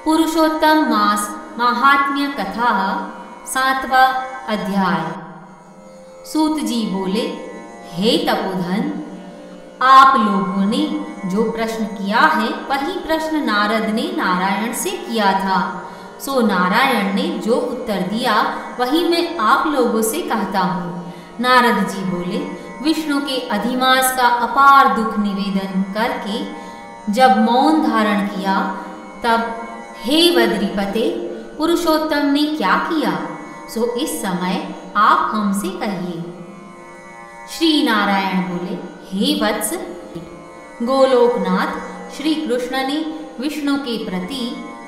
पुरुषोत्तम मास महात्म्य कथा 7वां अध्याय। सूत जी बोले, हे तपोधन, आप लोगों ने जो प्रश्न किया है वही प्रश्न नारद ने नारायण से किया था। सो नारायण ने जो उत्तर दिया वही मैं आप लोगों से कहता हूँ। नारद जी बोले, विष्णु के अधिमास का अपार दुख निवेदन करके जब मौन धारण किया तब हे बद्रीपते, पुरुषोत्तम ने क्या किया, सो इस समय आप हमसे कहिए। श्री नारायण बोले, हे वत्स, गोलोकनाथ श्री कृष्ण ने विष्णु के प्रति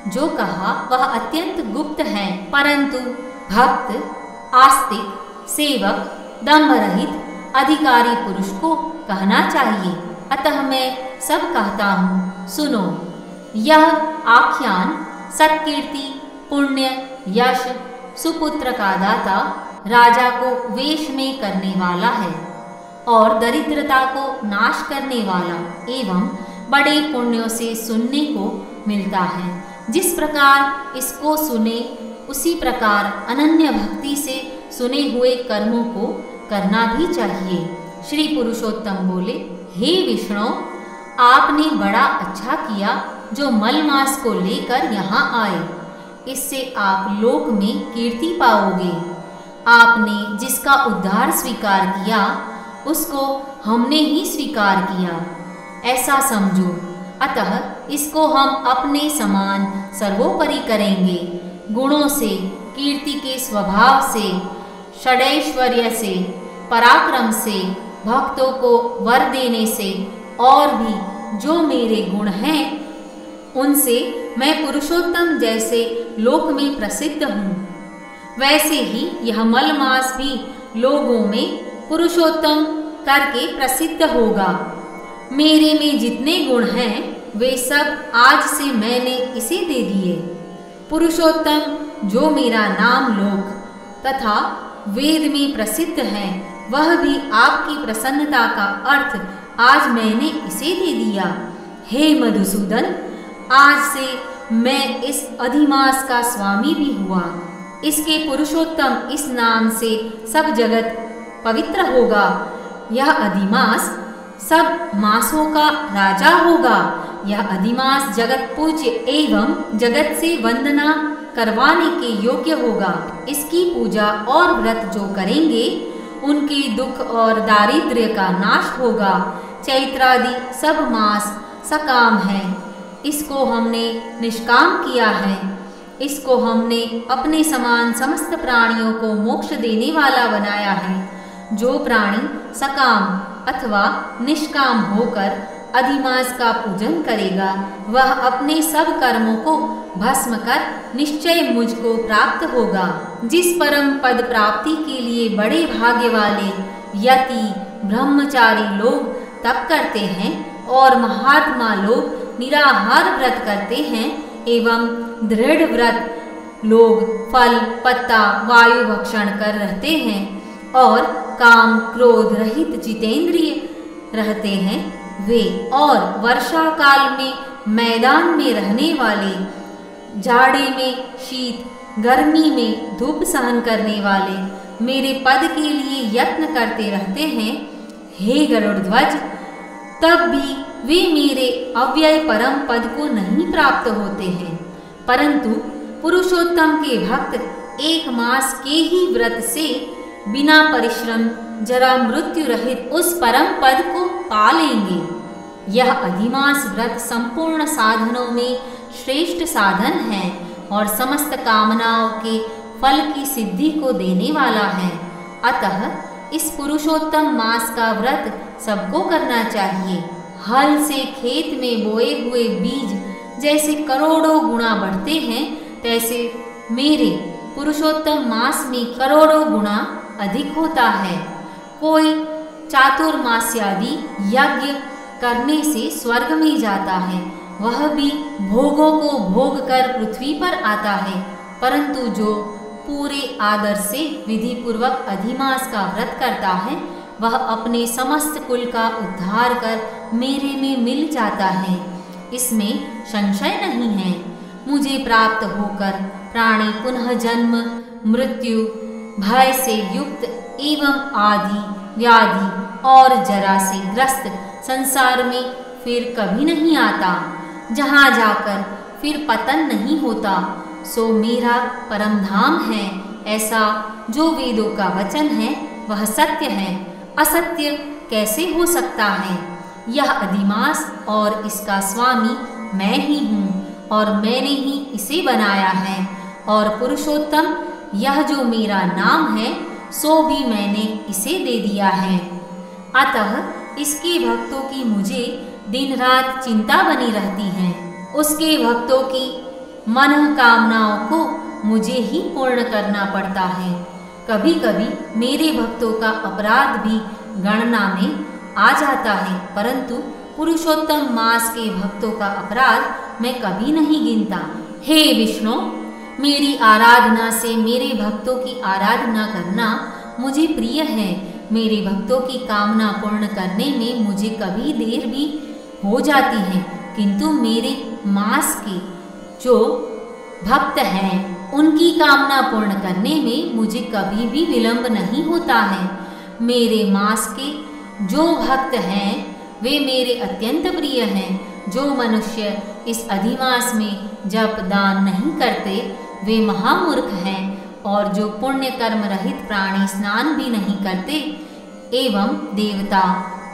जो कहा वह अत्यंत गुप्त है, परंतु भक्त, आस्तिक, सेवक, दंभ रहित अधिकारी पुरुष को कहना चाहिए। अतः मैं सब कहता हूँ, सुनो। यह आख्यान सत्कीर्ति, पुण्य, यश, सुपुत्र का दाता, राजा को वेश में करने वाला है और दरिद्रता को नाश करने वाला एवं बड़े पुण्यों से सुनने को मिलता है। जिस प्रकार इसको सुने उसी प्रकार अनन्य भक्ति से सुने हुए कर्मों को करना भी चाहिए। श्री पुरुषोत्तम बोले, हे विष्णु, आपने बड़ा अच्छा किया जो मलमास को लेकर यहाँ आए। इससे आप लोक में कीर्ति पाओगे। आपने जिसका उद्धार स्वीकार किया उसको हमने ही स्वीकार किया, ऐसा समझो। अतः इसको हम अपने समान सर्वोपरि करेंगे। गुणों से, कीर्ति के स्वभाव से, षडैश्वर्य से, पराक्रम से, भक्तों को वर देने से और भी जो मेरे गुण हैं उनसे मैं पुरुषोत्तम जैसे लोक में प्रसिद्ध हूँ। वैसे ही यह मलमास भी लोगों में पुरुषोत्तम करके प्रसिद्ध होगा। मेरे में जितने गुण हैं वे सब आज से मैंने इसे दे दिए। पुरुषोत्तम जो मेरा नाम लोक तथा वेद में प्रसिद्ध है वह भी आपकी प्रसन्नता का अर्थ आज मैंने इसे दे दिया। हे मधुसूदन, आज से मैं इस अधिमास का स्वामी भी हुआ। इसके पुरुषोत्तम इस नाम से सब जगत पवित्र होगा। यह अधिमास सब मासों का राजा होगा। यह अधिमास जगत पूज्य एवं जगत से वंदना करवाने के योग्य होगा। इसकी पूजा और व्रत जो करेंगे उनके दुख और दारिद्र्य का नाश होगा। चैत्रादि सब मास सकाम है, इसको हमने निष्काम किया है। इसको हमने अपने समान समस्त प्राणियों को मोक्ष देने वाला बनाया है। जो प्राणी सकाम अथवा निष्काम होकर अधिमास का पूजन करेगा वह अपने सब कर्मों को भस्म कर निश्चय मुझको प्राप्त होगा। जिस परम पद प्राप्ति के लिए बड़े भाग्य वाले यति, ब्रह्मचारी लोग तप करते हैं और महात्मा लोग निराहार व्रत करते हैं एवं दृढ़ व्रत लोग फल, पत्ता, वायु भक्षण कर रहते हैं और काम क्रोध रहित जितेंद्रिय रहते हैं वे, और वर्षा काल में मैदान में रहने वाले, जाड़े में शीत, गर्मी में धूप सहन करने वाले मेरे पद के लिए यत्न करते रहते हैं। हे गरुड़ध्वज, तब भी वे मेरे अव्यय परम पद को नहीं प्राप्त होते हैं, परंतु पुरुषोत्तम के भक्त एक मास के ही व्रत से बिना परिश्रम जरा मृत्यु रहित उस परम पद को पा लेंगे। यह अधिमास व्रत संपूर्ण साधनों में श्रेष्ठ साधन है और समस्त कामनाओं के फल की सिद्धि को देने वाला है। अतः इस पुरुषोत्तम मास का व्रत सबको करना चाहिए। हल से खेत में बोए हुए बीज जैसे करोड़ों गुना बढ़ते हैं, तैसे मेरे पुरुषोत्तम मास में करोड़ों गुना अधिक होता है। कोई चातुर्मास्यादि यज्ञ करने से स्वर्ग में जाता है, वह भी भोगों को भोग कर पृथ्वी पर आता है, परंतु जो पूरे आदर से विधि पूर्वक अधिमास का व्रत करता है वह अपने समस्त कुल का उद्धार कर मेरे में मिल जाता है। इसमें संशय नहीं है। मुझे प्राप्त होकर प्राणी पुनः जन्म मृत्यु भय से युक्त एवं आदि व्याधि और जरा से ग्रस्त संसार में फिर कभी नहीं आता, जहाँ जाकर फिर पतन नहीं होता, सो मेरा परम धाम है। ऐसा जो वेदों का वचन है वह सत्य है, असत्य कैसे हो सकता है। यह अधिमास और इसका स्वामी मैं ही हूँ और मैंने ही इसे बनाया है। और पुरुषोत्तम यह जो मेरा नाम है सो भी मैंने इसे दे दिया है। अतः इसके भक्तों की मुझे दिन रात चिंता बनी रहती है। उसके भक्तों की मन कामनाओं को मुझे ही पूर्ण करना पड़ता है। कभी कभी मेरे भक्तों का अपराध भी गणना में आ जाता है, परंतु पुरुषोत्तम मास के भक्तों का अपराध मैं कभी नहीं गिनता। हे विष्णु, मेरी आराधना से मेरे भक्तों की आराधना करना मुझे प्रिय है। मेरे भक्तों की कामना पूर्ण करने में मुझे कभी देर भी हो जाती है, किंतु मेरे मास के जो भक्त हैं उनकी कामना पूर्ण करने में मुझे कभी भी विलंब नहीं होता है। मेरे मास के जो भक्त हैं वे मेरे अत्यंत प्रिय हैं। जो मनुष्य इस अधिमास में जप दान नहीं करते वे महामूर्ख हैं, और जो पुण्य कर्म रहित प्राणी स्नान भी नहीं करते एवं देवता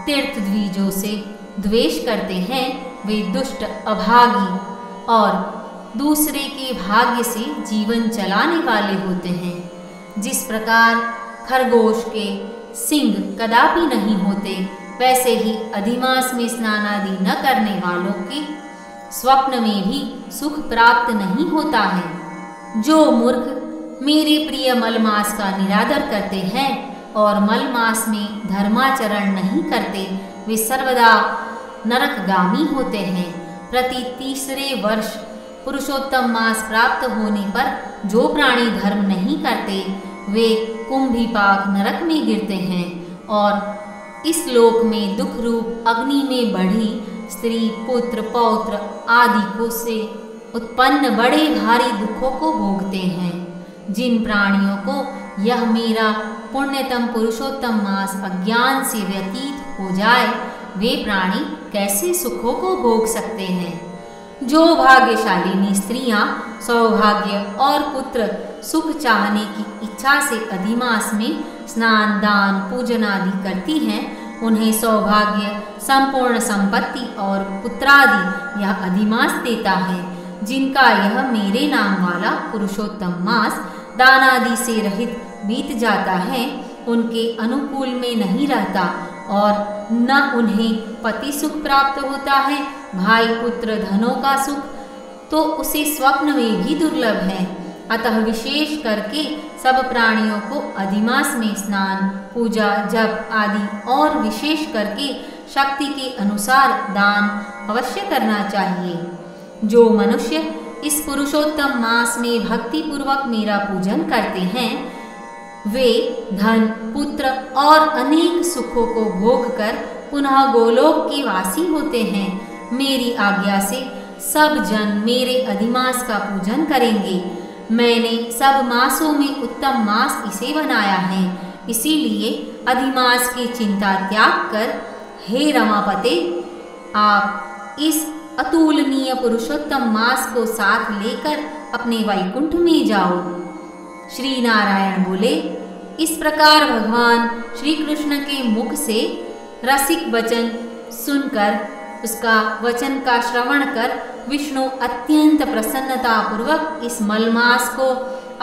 तीर्थ द्विजों से द्वेष करते हैं वे दुष्ट अभागी और दूसरे के भाग्य से जीवन चलाने वाले होते हैं। जिस प्रकार खरगोश के सिंग कदापि नहीं होते, वैसे ही अधिमास में स्नान आदि न करने वालों के स्वप्न में भी सुख प्राप्त नहीं होता है। जो मूर्ख मेरे प्रिय मलमास का निरादर करते हैं और मलमास में धर्माचरण नहीं करते वे सर्वदा नरकगामी होते हैं। प्रति तीसरे वर्ष पुरुषोत्तम मास प्राप्त होने पर जो प्राणी धर्म नहीं करते वे कुंभीपाक नरक में गिरते हैं और इस लोक में दुख रूप अग्नि में बढ़ी स्त्री पुत्र पौत्र आदि को से उत्पन्न बड़े भारी दुखों को भोगते हैं। जिन प्राणियों को यह मेरा पुण्यतम पुरुषोत्तम मास अज्ञान से व्यतीत हो जाए वे प्राणी कैसे सुखों को भोग सकते हैं। जो भाग्यशालिनी स्त्रियां सौभाग्य और पुत्र सुख चाहने की इच्छा से अधिमास में स्नान दान पूजन आदि करती हैं उन्हें सौभाग्य संपूर्ण संपत्ति और पुत्रादि यह अधिमास देता है। जिनका यह मेरे नाम वाला पुरुषोत्तम मास दान आदि से रहित बीत जाता है उनके अनुकूल में नहीं रहता और न उन्हें पति सुख प्राप्त होता है, भाई पुत्र धनों का सुख तो उसे स्वप्न में भी दुर्लभ है। अतः विशेष करके सब प्राणियों को अधिमास में स्नान पूजा जप आदि और विशेष करके शक्ति के अनुसार दान अवश्य करना चाहिए। जो मनुष्य इस पुरुषोत्तम मास में भक्ति पूर्वक मेरा पूजन करते हैं वे धन पुत्र और अनेक सुखों को भोग कर पुनः गोलोक के वासी होते हैं। मेरी आज्ञा से सब जन मेरे अधिमास का पूजन करेंगे। मैंने सब मासों में उत्तम मास इसे बनाया है, इसीलिए अधिमास की चिंता त्याग कर हे रमापते आप इस अतुलनीय पुरुषोत्तम मास को साथ लेकर अपने वैकुंठ में जाओ। श्री नारायण बोले। इस प्रकार भगवान श्री कृष्ण के मुख से रसिक वचन सुनकर उसका वचन का श्रवण कर विष्णु अत्यंत प्रसन्नता पूर्वक इस मलमास को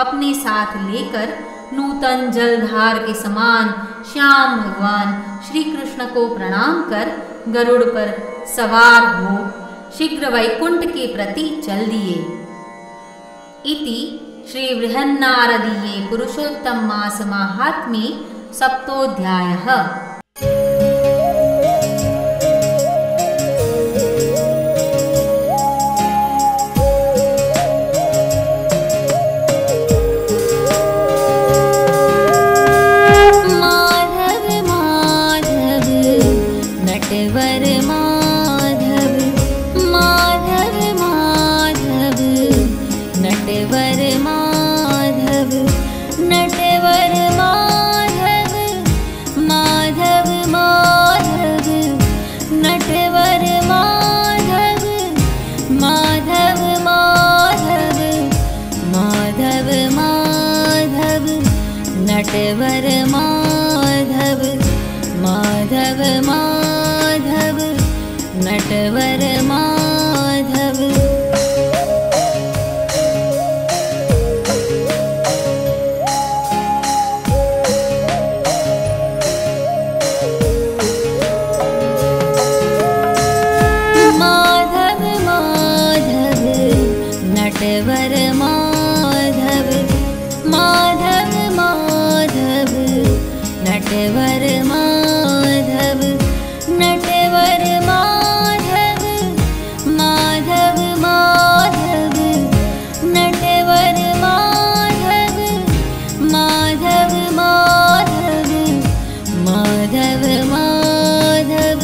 अपने साथ लेकर नूतन जलधार के समान श्याम भगवान श्री कृष्ण को प्रणाम कर गरुड़ पर सवार हो शीघ्र वैकुंठ के प्रति चल दिए। इति श्री बृहन्नारदीये पुरुषोत्तम मास माहात्म्ये सप्तोऽध्यायः। माधव माधव नटवर माधव माधव माधव नटवर माधव माधव माधव नटवर माधव माधव माधव नटवर माधव माधव माधव नटवर माधव नटवर माधव माधव माधव नटवर माधव माधव माधव माधव माधव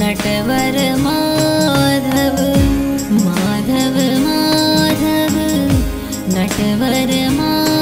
नटवर माधव माधव माधव नटवर माधव